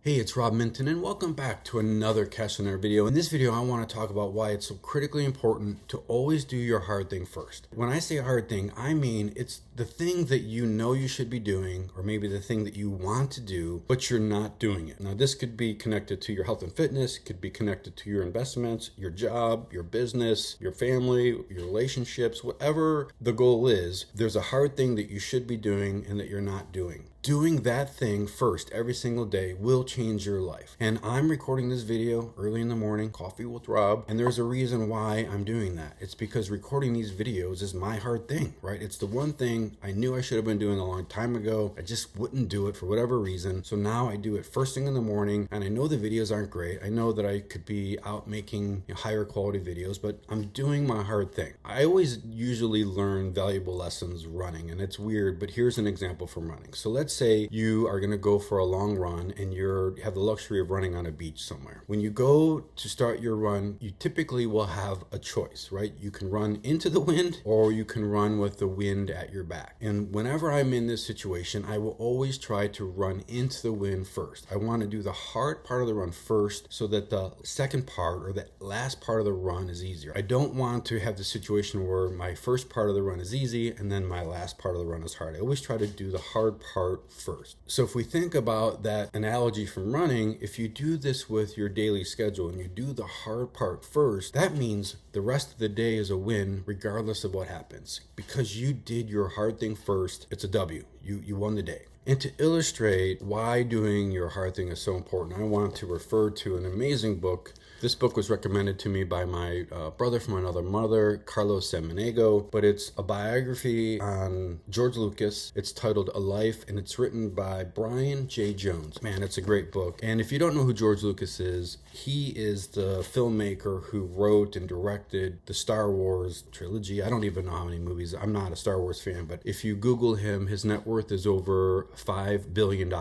Hey, it's Rob Minton and welcome back to another Cash and Air video. In this video, I want to talk about why it's so critically important to always do your hard thing first. When I say hard thing, I mean it's the thing that you know you should be doing, or maybe the thing that you want to do, but you're not doing it. Now, this could be connected to your health and fitness, could be connected to your investments, your job, your business, your family, your relationships, whatever the goal is, there's a hard thing that you should be doing and that you're not doing. Doing that thing first every single day will change your life. And I'm recording this video early in the morning, coffee with Rob, and there's a reason why I'm doing that. It's because recording these videos is my hard thing, right? It's the one thing I knew I should have been doing a long time ago. I just wouldn't do it for whatever reason. So now I do it first thing in the morning, and I know the videos aren't great. I know that I could be out making higher quality videos, but I'm doing my hard thing. I always usually learn valuable lessons running, and it's weird, but here's an example from running. So let's say you are going to go for a long run and you have the luxury of running on a beach somewhere. When you go to start your run, you typically will have a choice, right? You can run into the wind or you can run with the wind at your back. And whenever I'm in this situation, I will always try to run into the wind first. I want to do the hard part of the run first so that the second part or the last part of the run is easier. I don't want to have the situation where my first part of the run is easy and then my last part of the run is hard. I always try to do the hard part first. So if we think about that analogy from running, if you do this with your daily schedule and you do the hard part first, that means the rest of the day is a win regardless of what happens. Because you did your hard thing first, it's a W. You won the day. And to illustrate why doing your hard thing is so important, I want to refer to an amazing book. This book was recommended to me by my brother from another mother, Carlos Samaniego, but it's a biography on George Lucas. It's titled A Life, and it's written by Brian J. Jones. Man, it's a great book. And if you don't know who George Lucas is, he is the filmmaker who wrote and directed the Star Wars trilogy. I don't even know how many movies. I'm not a Star Wars fan, but if you Google him, his net worth is over $5 billion.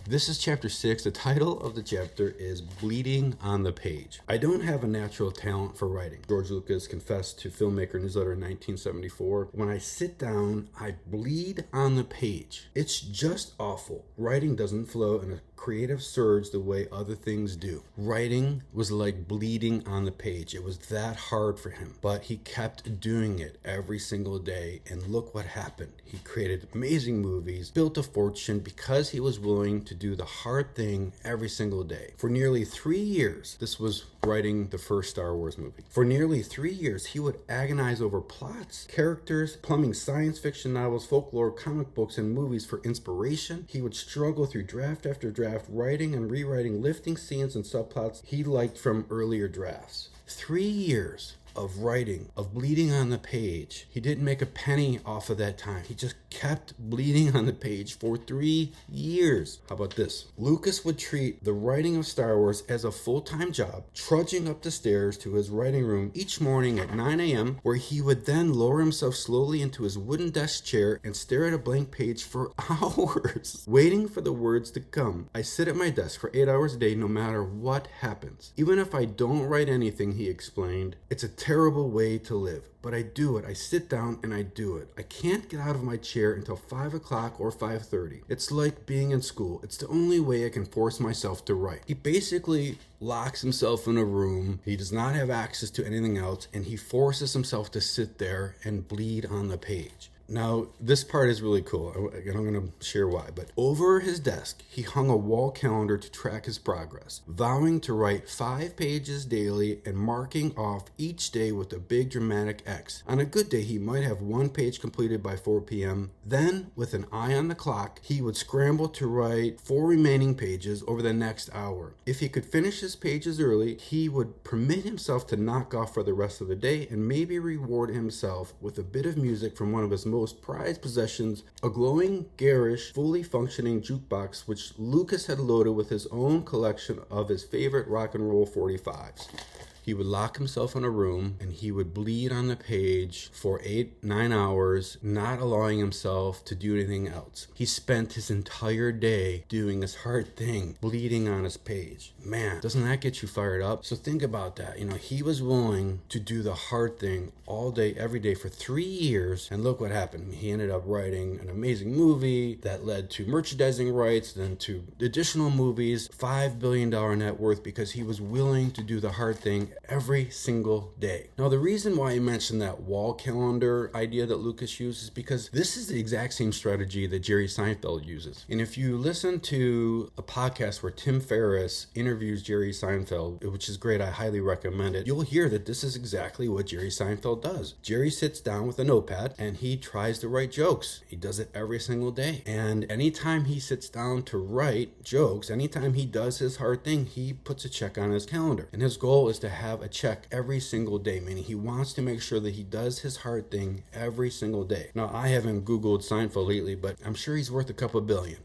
This is chapter 6. The title of the chapter is Bleeding on the Page. I don't have a natural talent for writing. George Lucas confessed to Filmmaker Newsletter in 1974. When I sit down, I bleed on the page. It's just awful. Writing doesn't flow in a creative surge the way other things do. Writing was like bleeding on the page. It was that hard for him, but he kept doing it every single day, and look what happened. He created amazing movies, built a fortune because he was willing to do the hard thing every single day. For nearly 3 years, this was writing the first Star Wars movie. For nearly 3 years, he would agonize over plots, characters, plumbing science fiction novels, folklore, comic books, and movies for inspiration. He would struggle through draft after draft, writing and rewriting, lifting scenes and subplots he liked from earlier drafts. 3 years of writing, of bleeding on the page. He didn't make a penny off of that time. He just kept bleeding on the page for 3 years. How about this? Lucas would treat the writing of Star Wars as a full-time job, trudging up the stairs to his writing room each morning at 9 a.m., where he would then lower himself slowly into his wooden desk chair and stare at a blank page for hours, waiting for the words to come. I sit at my desk for 8 hours a day no matter what happens. Even if I don't write anything, he explained, it's a terrible way to live, but I do it. I sit down and I do it. I can't get out of my chair until 5 o'clock or 5:30. It's like being in school. It's the only way I can force myself to write. He basically locks himself in a room. He does not have access to anything else, and he forces himself to sit there and bleed on the page. Now, this part is really cool, and I'm going to share why. But over his desk, he hung a wall calendar to track his progress, vowing to write 5 pages daily and marking off each day with a big dramatic X. On a good day, he might have 1 page completed by 4 p.m. Then, with an eye on the clock, he would scramble to write 4 remaining pages over the next hour. If he could finish his pages early, he would permit himself to knock off for the rest of the day and maybe reward himself with a bit of music from one of his most prized possessions, a glowing, garish, fully functioning jukebox which Lucas had loaded with his own collection of his favorite rock and roll 45s. He would lock himself in a room and he would bleed on the page for 8-9 hours, not allowing himself to do anything else. He spent his entire day doing his hard thing, bleeding on his page. Man, doesn't that get you fired up? So think about that. He was willing to do the hard thing all day, every day for 3 years. And look what happened. He ended up writing an amazing movie that led to merchandising rights, then to additional movies, $5 billion net worth, because he was willing to do the hard thing every single day. Now, the reason why I mentioned that wall calendar idea that Lucas used is because this is the exact same strategy that Jerry Seinfeld uses. And if you listen to a podcast where Tim Ferriss interviews Jerry Seinfeld, which is great, I highly recommend it, you'll hear that this is exactly what Jerry Seinfeld does. Jerry sits down with a notepad and he tries to write jokes. He does it every single day. And anytime he sits down to write jokes, anytime he does his hard thing, he puts a check on his calendar. And his goal is to have a check every single day, meaning he wants to make sure that he does his hard thing every single day. Now, I haven't Googled Seinfeld lately, but I'm sure he's worth a couple billion,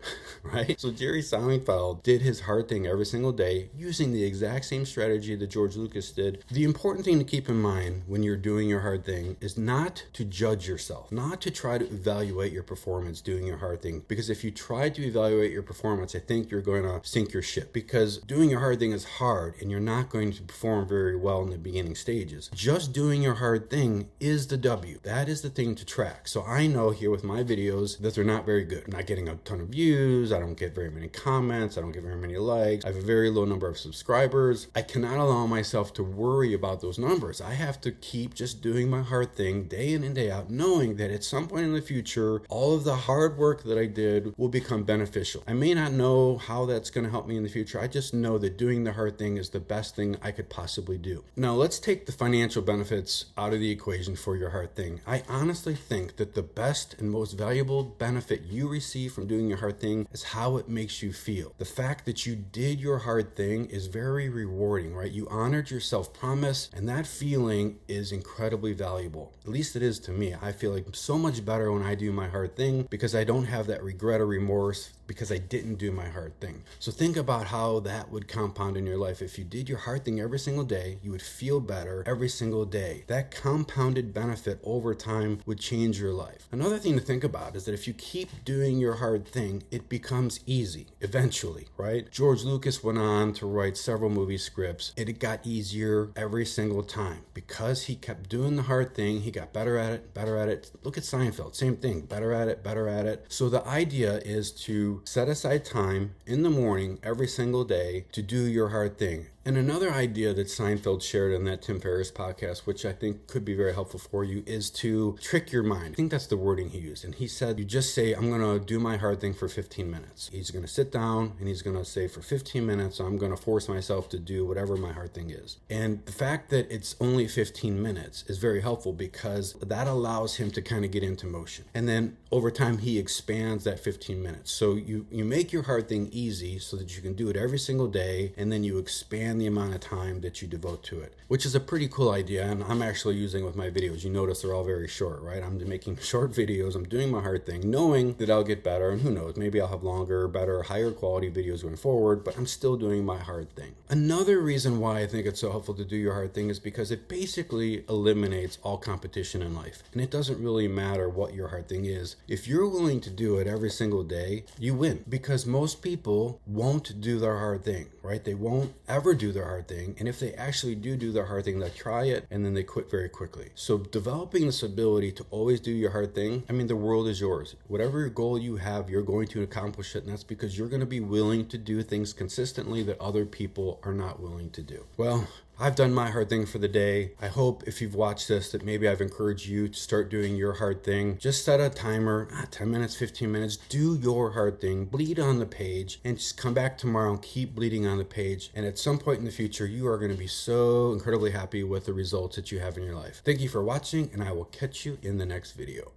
right? So Jerry Seinfeld did his hard thing every single day using the exact same strategy that George Lucas did. The important thing to keep in mind when you're doing your hard thing is not to judge yourself, not to try to evaluate your performance doing your hard thing. Because if you try to evaluate your performance, I think you're going to sink your ship, because doing your hard thing is hard and you're not going to perform very well in the beginning stages. Just doing your hard thing is the W. That is the thing to track. So I know here with my videos that they're not very good. I'm not getting a ton of views. I don't get very many comments. I don't get very many likes. I have a very low number of subscribers. I cannot allow myself to worry about those numbers. I have to keep just doing my hard thing day in and day out, knowing that at some point in the future, all of the hard work that I did will become beneficial. I may not know how that's going to help me in the future. I just know that doing the hard thing is the best thing I could possibly do. Now, let's take the financial benefits out of the equation for your hard thing. I honestly think that the best and most valuable benefit you receive from doing your hard thing is how it makes you feel. The fact that you did your hard thing is very rewarding, right? You honored your self-promise, and that feeling is incredibly valuable. At least it is to me. I feel like so much better when I do my hard thing because I don't have that regret or remorse because I didn't do my hard thing. So think about how that would compound in your life. If you did your hard thing every single day, you would feel better every single day. That compounded benefit over time would change your life. Another thing to think about is that if you keep doing your hard thing, it becomes easy eventually, right? George Lucas went on to write several movie scripts, and it got easier every single time because he kept doing the hard thing. He got better at it, better at it. Look at Seinfeld, same thing, better at it, better at it. So the idea is to set aside time in the morning every single day to do your hard thing. And another idea that Seinfeld shared in that Tim Ferriss podcast, which I think could be very helpful for you, is to trick your mind. I think that's the wording he used. And he said, you just say, I'm going to do my hard thing for 15 minutes. He's going to sit down and he's going to say, for 15 minutes, I'm going to force myself to do whatever my hard thing is. And the fact that it's only 15 minutes is very helpful because that allows him to kind of get into motion. And then over time, he expands that 15 minutes. So you make your hard thing easy so that you can do it every single day, and then you expand the amount of time that you devote to it, which is a pretty cool idea. And I'm actually using it with my videos. You notice they're all very short, right? I'm making short videos. I'm doing my hard thing, knowing that I'll get better. And who knows, maybe I'll have longer, better, higher quality videos going forward, but I'm still doing my hard thing. Another reason why I think it's so helpful to do your hard thing is because it basically eliminates all competition in life. And it doesn't really matter what your hard thing is. If you're willing to do it every single day, you win, because most people won't do their hard thing, right? They won't ever do their hard thing. And if they actually do their hard thing, they'll try it and then they quit very quickly. So developing this ability to always do your hard thing, I mean, the world is yours. Whatever goal you have, you're going to accomplish it. And that's because you're going to be willing to do things consistently that other people are not willing to do. Well, I've done my hard thing for the day. I hope if you've watched this that maybe I've encouraged you to start doing your hard thing. Just set a timer, 10 minutes, 15 minutes, do your hard thing, bleed on the page, and just come back tomorrow and keep bleeding on the page. And at some point in the future, you are going to be so incredibly happy with the results that you have in your life. Thank you for watching, and I will catch you in the next video.